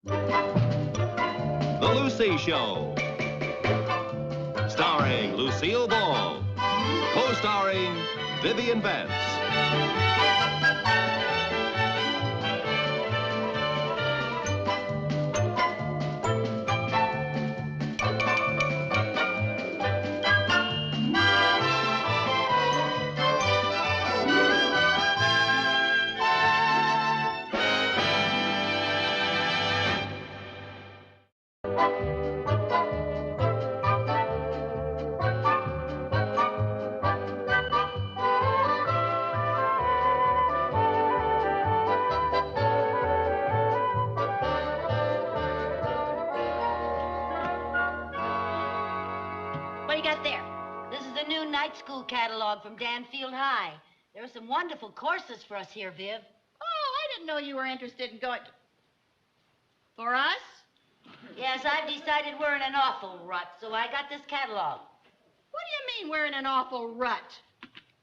The Lucy Show. Starring Lucille Ball. Co-starring Vivian Vance. What do you got there? This is the new night school catalog from Danfield High. There are some wonderful courses for us here, Viv. Oh, I didn't know you were interested in going. For us? Yes, I've decided we're in an awful rut, so I got this catalog. What do you mean we're in an awful rut?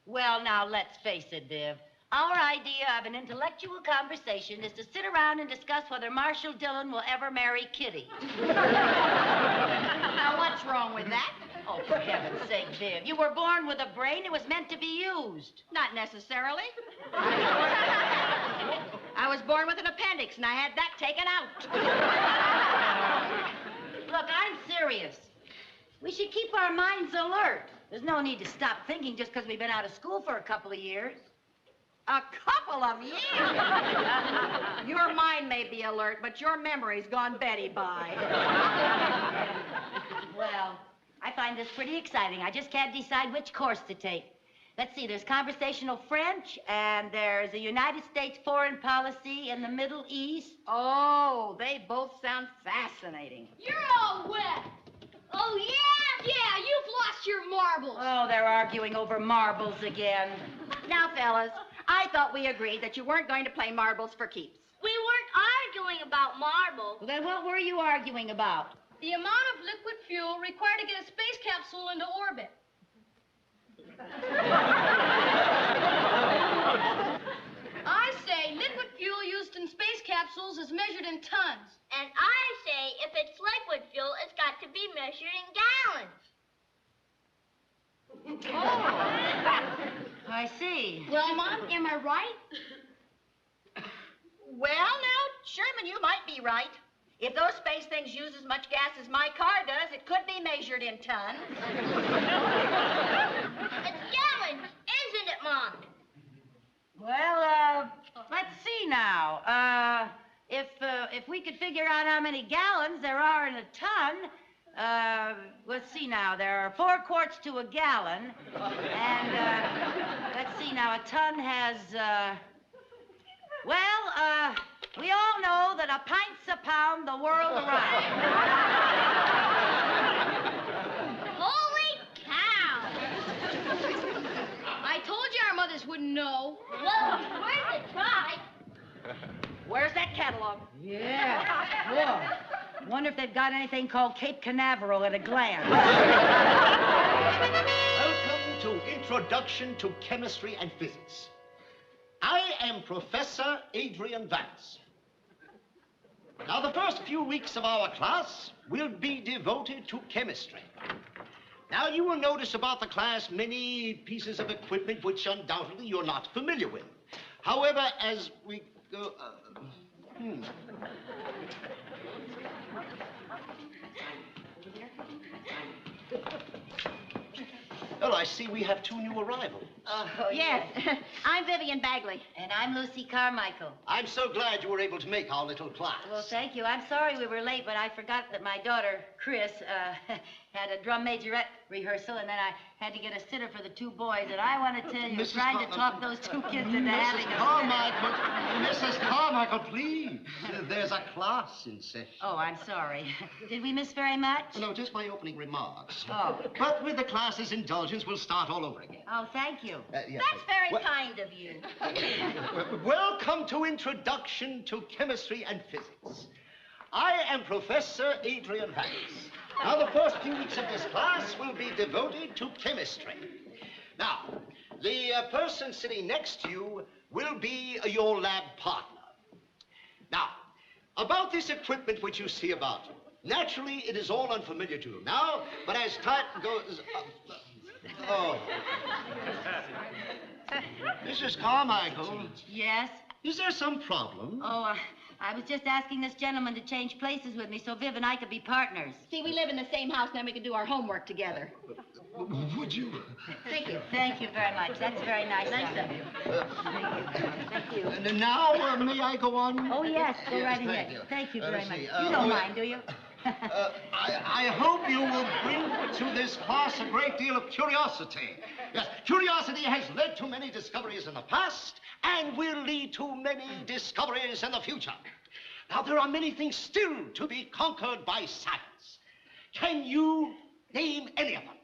Well, now, let's face it, Viv. Our idea of an intellectual conversation is to sit around and discuss whether Marshall Dillon will ever marry Kitty. Now, what's wrong with that? Oh, for heaven's sake, Viv. You were born with a brain. It was meant to be used. Not necessarily. I was born with an appendix, and I had that taken out. Look, I'm serious. We should keep our minds alert. There's no need to stop thinking just because we've been out of school for a couple of years. A couple of years? Your mind may be alert, but your memory's gone Betty by. Well, I find this pretty exciting. I just can't decide which course to take. Let's see, there's conversational French, and there's a United States foreign policy in the Middle East. Oh, they both sound fascinating. You're all wet. Oh, yeah? Yeah, you've lost your marbles. Oh, they're arguing over marbles again. Now, fellas, I thought we agreed that you weren't going to play marbles for keeps. We weren't arguing about marbles. Well, then what were you arguing about? The amount of liquid fuel required to get a space capsule into orbit. I say liquid fuel used in space capsules is measured in tons. And I say if it's liquid fuel, it's got to be measured in gallons. Oh, I see. Well, Mom, am I right? Well, now, Sherman, you might be right. If those space things use as much gas as my car does, it could be measured in tons. It's gallons, isn't it, Mom? Well, let's see now. If we could figure out how many gallons there are in a ton, let's see now. There are 4 quarts to a gallon, and let's see now. A ton has, we all know that a pint's a pound the world around. Holy cow! I told you our mothers wouldn't know. Well, where's the try? Where's that catalog? Yeah. Whoa. Wonder if they've got anything called Cape Canaveral at a glance. Welcome to Introduction to Chemistry and Physics. I am Professor Adrian Vance. Now, the first few weeks of our class will be devoted to chemistry. Now, you will notice about the class many pieces of equipment which undoubtedly you're not familiar with. However, as we go... Well, I see we have 2 new arrivals. Yes, I'm Vivian Bagley. And I'm Lucy Carmichael. I'm so glad you were able to make our little class. Well, thank you. I'm sorry we were late, but I forgot that my daughter, Chris, had a drum majorette rehearsal, and then I had to get a sitter for the 2 boys. And I want to tell you, Mrs. trying to talk those 2 kids into having a Mrs. Carmichael, please. There's a class in session. Oh, I'm sorry. Did we miss very much? No, just my opening remarks. Oh. But with the class's indulgence, we'll start all over again. Oh, thank you. Yes. That's very kind of you. Welcome to Introduction to Chemistry and Physics. I am Professor Adrian Vance. Now, the first few weeks of this class will be devoted to chemistry. Now, the person sitting next to you will be your lab partner. Now, about this equipment which you see about you. Naturally, it is all unfamiliar to you now, but as time goes... Mrs. Carmichael, Yes? is there some problem? Oh, I was just asking this gentleman to change places with me so Viv and I could be partners. See, we live in the same house, and then we can do our homework together. Would you? Thank you. Thank you very much. That's very nice of you. Thank you. And now, may I go on? Oh, yes. Go Yes, right thank ahead. you. Thank you very Let's much. see, You don't mind, do you? I hope you will bring to this class a great deal of curiosity. Yes, curiosity has led to many discoveries in the past and will lead to many discoveries in the future. Now, there are many things still to be conquered by science. Can you name any of them?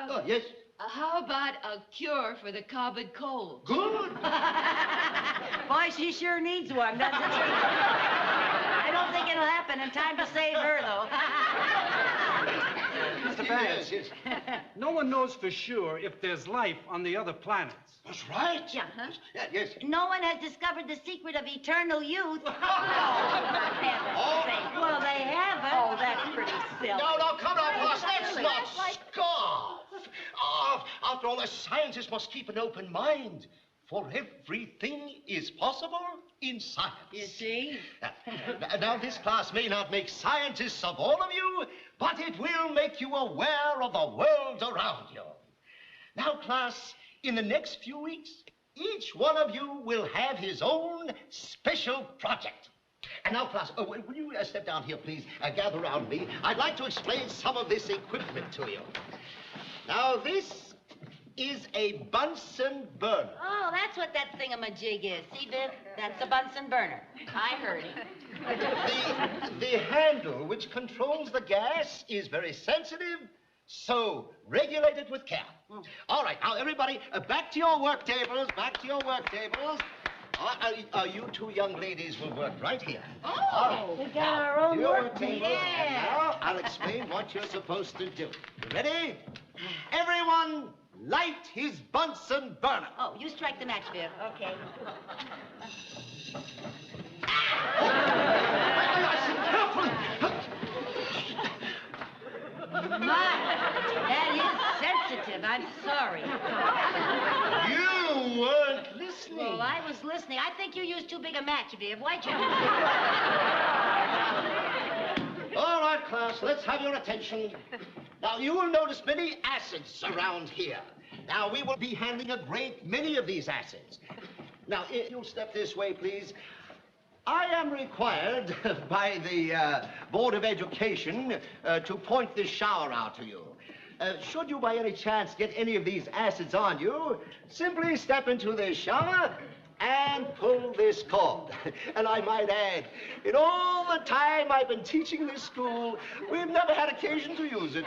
Oh, yes? How about a cure for the common cold? Good. Boy, she sure needs one, doesn't she? I don't think it'll happen in time to save her, though. Mr. Vance, Yes. no one knows for sure if there's life on the other planets. That's right. Yeah, huh? Yes. No one has discovered the secret of eternal youth. Oh. Well, they haven't. Oh, that's pretty silly. No, come on, boss. Let's not scoff. After all, a scientist must keep an open mind. For everything is possible in science. You see? Now, this class may not make scientists of all of you, but it will make you aware of the world around you. Now, class, in the next few weeks, each one of you will have his own special project. And now, class, will you step down here, please? Gather around me. I'd like to explain some of this equipment to you. Now, this is a Bunsen burner. Oh, that's what that thingamajig is. See, Viv? That's a Bunsen burner. I heard it. The handle which controls the gas is very sensitive, so regulate it with care. All right, now, everybody, back to your work tables, You two young ladies will work right here. Oh, we got our own work table. Yeah. Now, I'll explain what you're supposed to do. You ready? Everyone, light his Bunsen burner. Oh, you strike the match, Viv. Okay. My, that is sensitive. I'm sorry. You weren't listening. Well, I was listening. I think you used too big a match, Viv. Why'd you... All right, class, let's have your attention. Now, you will notice many acids around here. Now, we will be handling a great many of these acids. Now, if you'll step this way, please. I am required by the Board of Education to point this shower out to you. Should you by any chance get any of these acids on you, simply step into this shower and pull this cord. And I might add, in all the time I've been teaching this school, we've never had occasion to use it.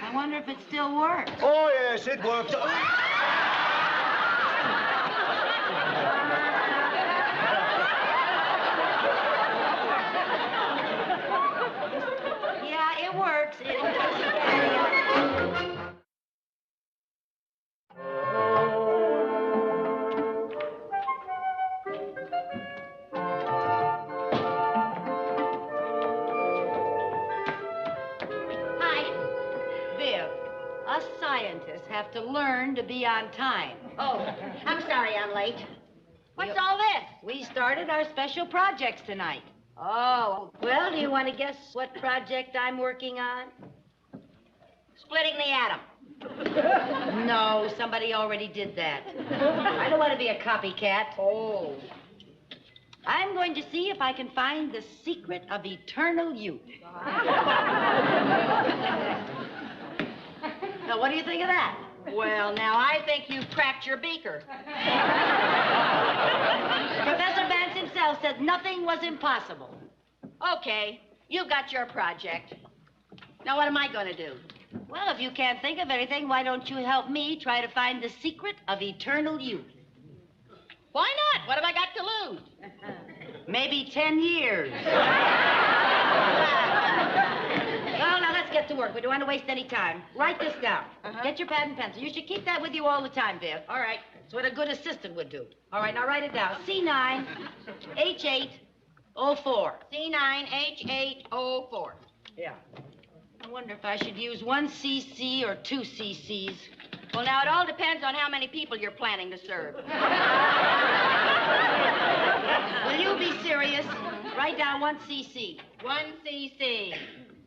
I wonder if it still works. Oh, yes, it works. Yeah, it works. Us scientists have to learn to be on time. Oh, I'm sorry I'm late. What's all this? We started our special projects tonight. Oh, well, do you want to guess what project I'm working on? Splitting the atom. No, somebody already did that. I don't want to be a copycat. Oh. I'm going to see if I can find the secret of eternal youth. Now, what do you think of that? Well, now, I think you've cracked your beaker. Professor Vance himself said nothing was impossible. Okay, you've got your project. Now, what am I going to do? Well, if you can't think of anything, why don't you help me try to find the secret of eternal youth? Why not? What have I got to lose? Maybe 10 years. Well, now let's get to work. We don't want to waste any time. Write this down. Get your pad and pencil. You should keep that with you all the time, Viv. All right. That's what a good assistant would do. All right, now write it down. C9H8O4. C9H8O4. Yeah. I wonder if I should use 1 cc or 2 cc's. Well, now, it all depends on how many people you're planning to serve. Will you be serious? Write down 1 cc. 1 cc.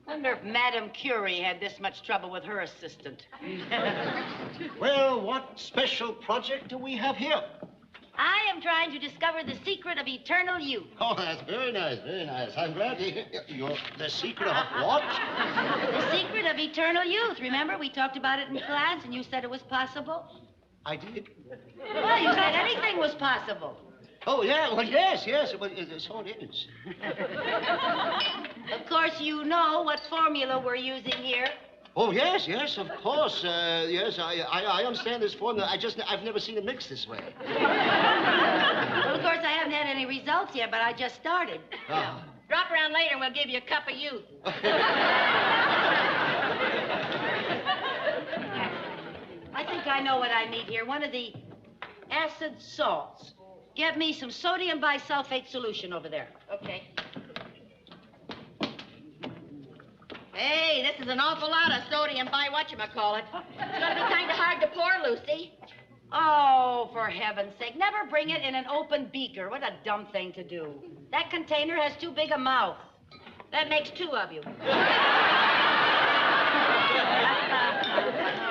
Wonder if Madame Curie had this much trouble with her assistant. Well, what special project do we have here? I am trying to discover the secret of eternal youth. Oh, that's very nice, very nice. I'm glad to hear the secret of what? The secret of eternal youth. Remember, we talked about it in class, and you said it was possible? I did? Well, you said anything was possible. Oh, yeah, well, yes, well, so it is. Of course, you know what formula we're using here. Oh, yes, of course. Yes, I understand this formula. I've never seen it mixed this way. Well, of course, I haven't had any results yet, but I just started. Ah. Drop around later and we'll give you a cup of youth. I think I know what I need here. One of the acid salts. Get me some sodium bisulfate solution over there. Okay. Hey, this is an awful lot of sodium whatchamacallit. It's gonna be kind of hard to pour, Lucy. Oh, for heaven's sake, never bring it in an open beaker. What a dumb thing to do. That container has too big a mouth. That makes 2 of you.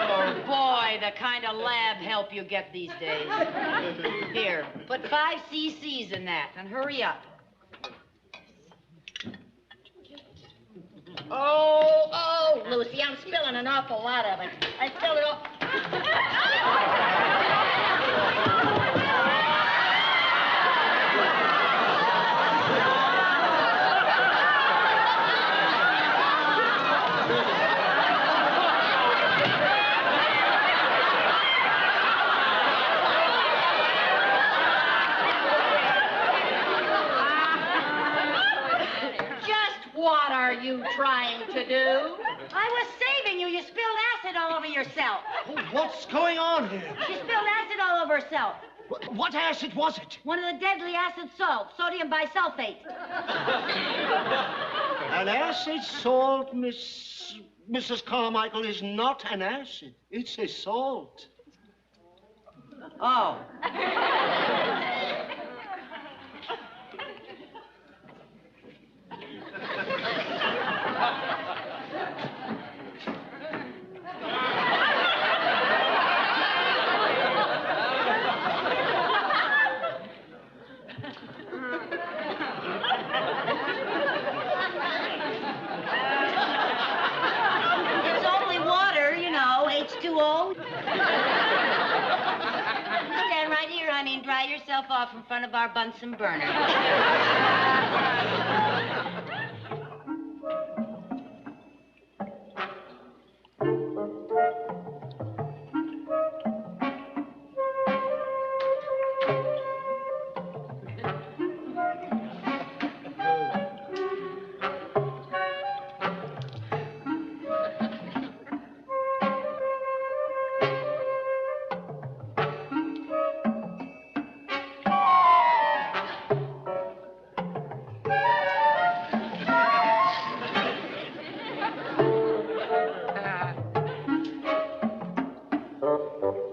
Oh, boy, the kind of lab help you get these days. Here, put 5 cc's in that, and hurry up. Oh, Lucy, I'm spilling an awful lot of it. I spilled it all. What are you trying to do? I was saving you. You spilled acid all over yourself. Oh, what's going on here? She spilled acid all over herself. What acid was it? One of the deadly acid salts, sodium bisulfate. An acid salt, Mrs. Carmichael, is not an acid. It's a salt. Oh. It's only water, you know, H2O. Stand right here, honey, and dry yourself off in front of our Bunsen burner.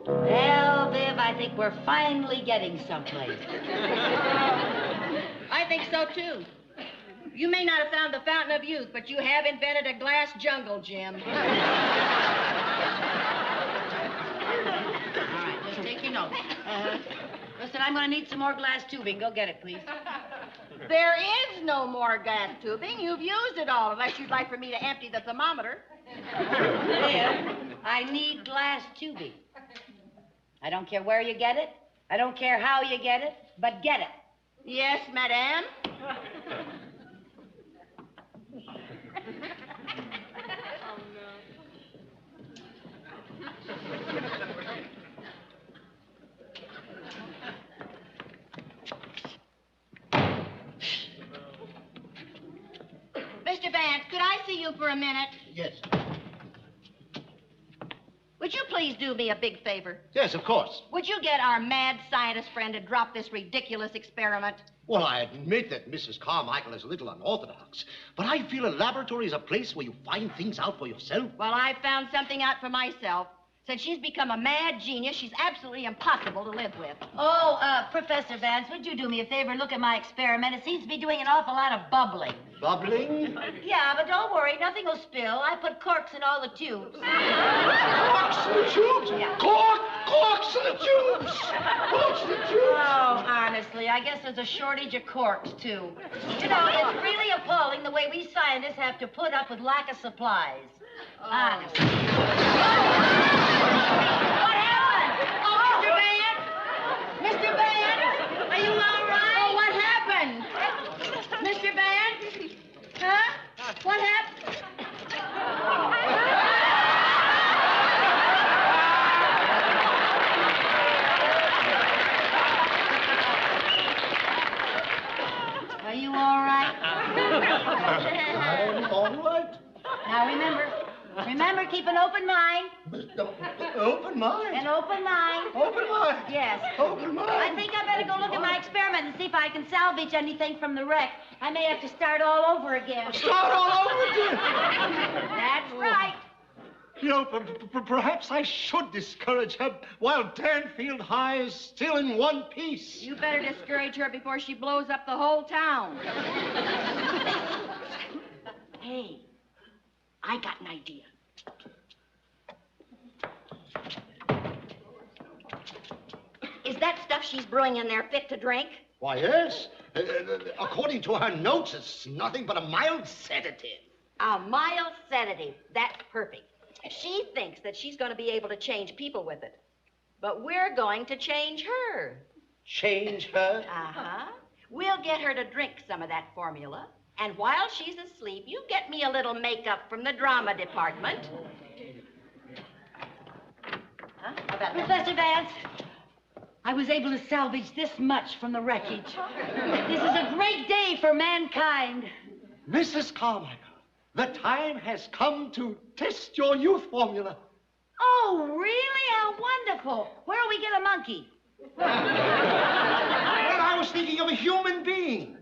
Well, Viv, I think we're finally getting someplace. I think so, too. You may not have found the fountain of youth, but you have invented a glass jungle, Jim. All right, just take your notes. Listen, I'm going to need some more glass tubing. Go get it, please. There is no more gas tubing. You've used it all, unless you'd like for me to empty the thermometer. Viv, I need glass tubing. I don't care where you get it. I don't care how you get it, but get it. Yes, madame. Mr. Vance, could I see you for a minute? Yes. Would you please do me a big favor? Yes, of course. Would you get our mad scientist friend to drop this ridiculous experiment? Well, I admit that Mrs. Carmichael is a little unorthodox, but I feel a laboratory is a place where you find things out for yourself. Well, I found something out for myself. Since she's become a mad genius, she's absolutely impossible to live with. Oh, Professor Vance, would you do me a favor and look at my experiment? It seems to be doing an awful lot of bubbling. Bubbling? Yeah, but don't worry, nothing will spill. I put corks in all the tubes. Corks in the tubes? Yeah. Corks in the tubes! Corks in the tubes! Oh, honestly, I guess there's a shortage of corks, too. You know, it's really appalling the way we scientists have to put up with lack of supplies. Honestly. What happened? Oh, Mr. Vance? Mr. Vance? Are you all right? Oh, what happened? Mr. Vance? Huh? What happened? Are you all right? I'm all right. Now remember, keep an open mind. Open mind? An open mind. Open mind? Yes. Open mind? I think I better go look at my experiment and see if I can salvage anything from the wreck. I may have to start all over again. Start all over again? That's right. You know, perhaps I should discourage her while Danfield High is still in one piece. You better discourage her before she blows up the whole town. Hey, I got an idea. Is that stuff she's brewing in there fit to drink? Why, yes. According to her notes, it's nothing but a mild sedative. A mild sedative. That's perfect. She thinks that she's going to be able to change people with it. But we're going to change her. Change her? Uh-huh. We'll get her to drink some of that formula. And while she's asleep, you get me a little makeup from the drama department. Huh? How about that? Professor Vance, I was able to salvage this much from the wreckage. This is a great day for mankind. Mrs. Carmichael, the time has come to test your youth formula. Oh, really? How wonderful. Where'll we get a monkey? Well, I was thinking of a human being.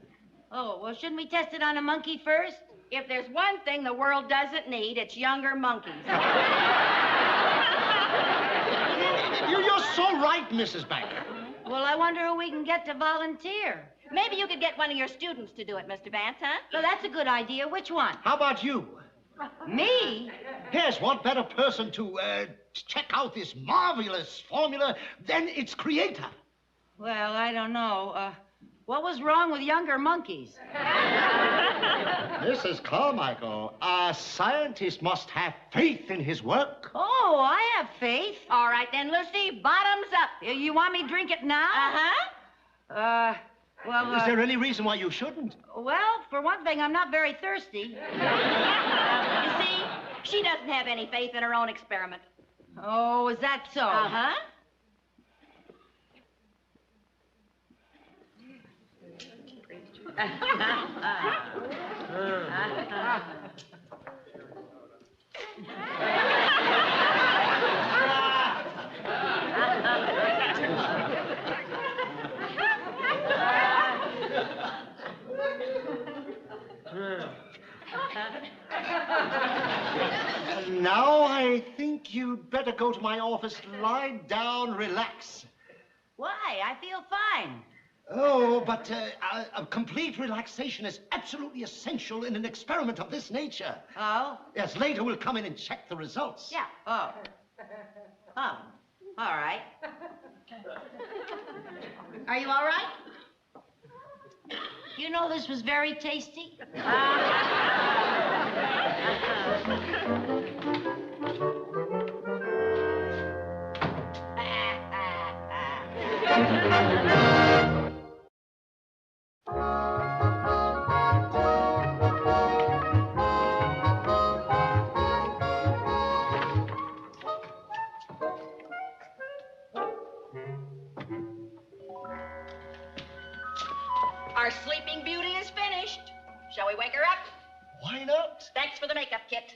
Oh, well, shouldn't we test it on a monkey first? If there's one thing the world doesn't need, it's younger monkeys. You're so right, Mrs. Banker. Well, I wonder who we can get to volunteer. Maybe you could get one of your students to do it, Mr. Vance, huh? Well, that's a good idea. Which one? How about you? Me? Yes, what better person to check out this marvelous formula than its creator? Well, I don't know. What was wrong with younger monkeys? Mrs. Carmichael, a scientist must have faith in his work. Oh, I have faith. All right, then, Lucy, bottoms up. You want me to drink it now? Uh-huh. Well, Is there any reason why you shouldn't? Well, for one thing, I'm not very thirsty. You see, she doesn't have any faith in her own experiment. Oh, is that so? Uh-huh. Now I think you'd better go to my office, lie down, relax. Why? I feel fine. Oh, but a complete relaxation is absolutely essential in an experiment of this nature. Oh? Yes, later we'll come in and check the results. Yeah. Oh. Oh. All right. Are you all right? You know this was very tasty? Our Sleeping Beauty is finished. Shall we wake her up? Why not? Thanks for the makeup kit.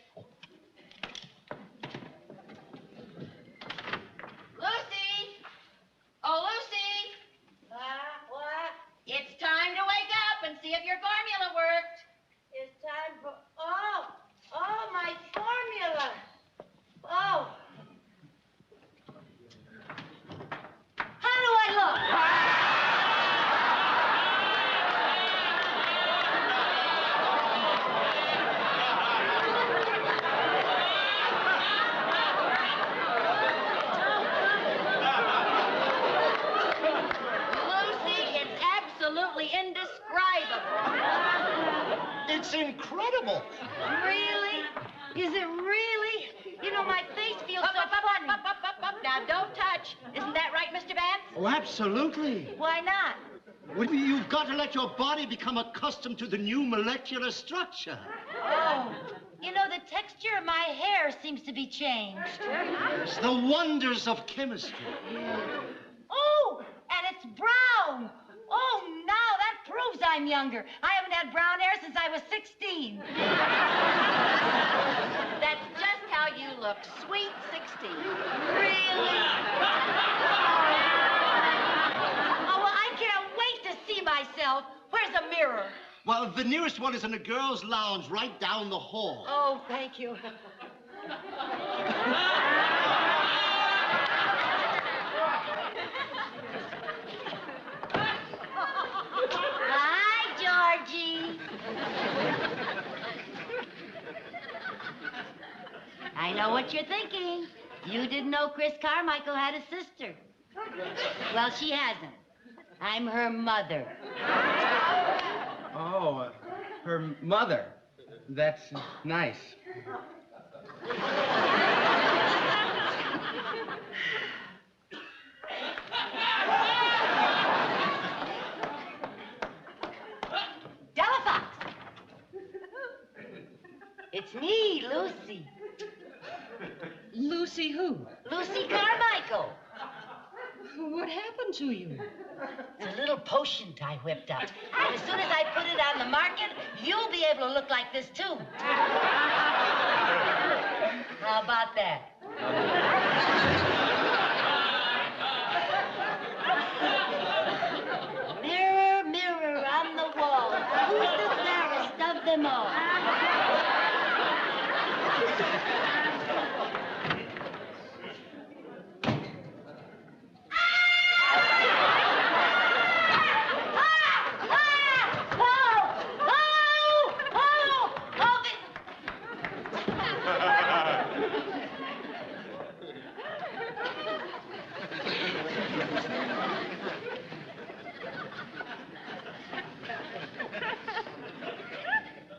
see if your formula worked. It's time for... Oh, my formula. Oh. How do I look? Lucy, it's absolutely indescribable. It's incredible. Really? Is it really? You know, my face feels so funny. Now, don't touch. Isn't that right, Mr. Vance? Oh, absolutely. Why not? Well, you've got to let your body become accustomed to the new molecular structure. Oh, you know, the texture of my hair seems to be changed. It's the wonders of chemistry. Oh, and it's brown. Oh, now that proves I'm younger. I haven't had brown hair since I was 16. That's just how you look. Sweet 16. Really? Oh, well, I can't wait to see myself. Where's the mirror? Well, the nearest one is in a girls' lounge right down the hall. Oh, thank you. Hi, Georgie. I know what you're thinking. You didn't know Chris Carmichael had a sister. Well, she hasn't. I'm her mother. Oh, her mother. That's nice. Delafox. It's me, Lucy. Lucy who? Lucy Carmichael. What happened to you? It's a little potion I whipped up. And as soon as I put it on the market, you'll be able to look like this, too. How about that? Mirror, mirror on the wall, who's the fairest of them all?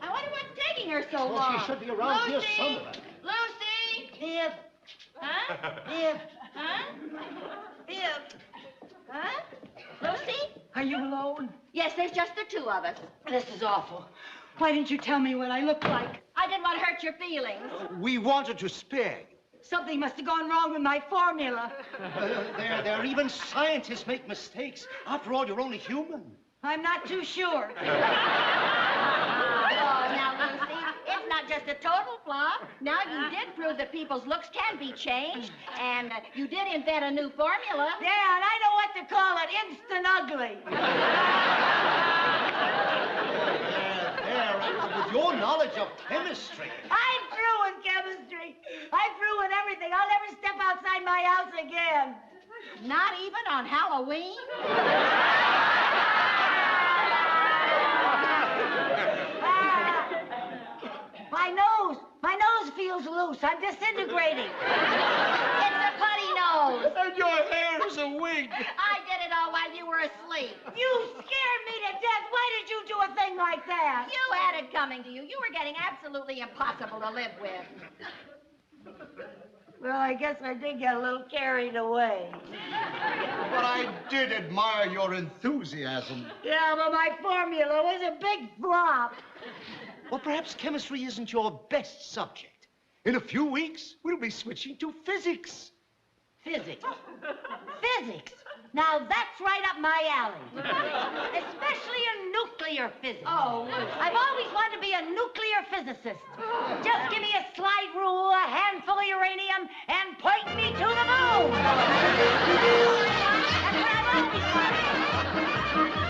I wonder what's taking her so Well, long. she should be around here Lucy! somewhere. Lucy! Biff, Huh? Biff, Huh? Biff. Huh? Lucy? Are you alone? Yes, there's just the two of us. This is awful. Why didn't you tell me what I look like? I didn't want to hurt your feelings. We wanted to spare you. Something must have gone wrong with my formula. There, even scientists make mistakes. After all, you're only human. I'm not too sure. Oh, now, Lucy, it's not just a total flaw. Now, you did prove that people's looks can be changed, and you did invent a new formula. Yeah, and I know what to call it, instant ugly. With your knowledge of chemistry. I'm through with chemistry. I'm through with everything. I'll never step outside my house again. Not even on Halloween? My nose feels loose. I'm disintegrating. It's a putty nose. And your hair is a wig. I did it all while you were asleep. You scared me to death. Why did you do a thing like that? You had it coming to you. You were getting absolutely impossible to live with. Well, I guess I did get a little carried away. But I did admire your enthusiasm. Yeah, but my formula was a big flop. Well, perhaps chemistry isn't your best subject. In a few weeks, we'll be switching to physics. Physics. Physics. Now, that's right up my alley. Especially in nuclear physics. Oh, I've always wanted to be a nuclear physicist. Just give me a slide rule, a handful of uranium, and point me to the moon. That's what I've always wanted.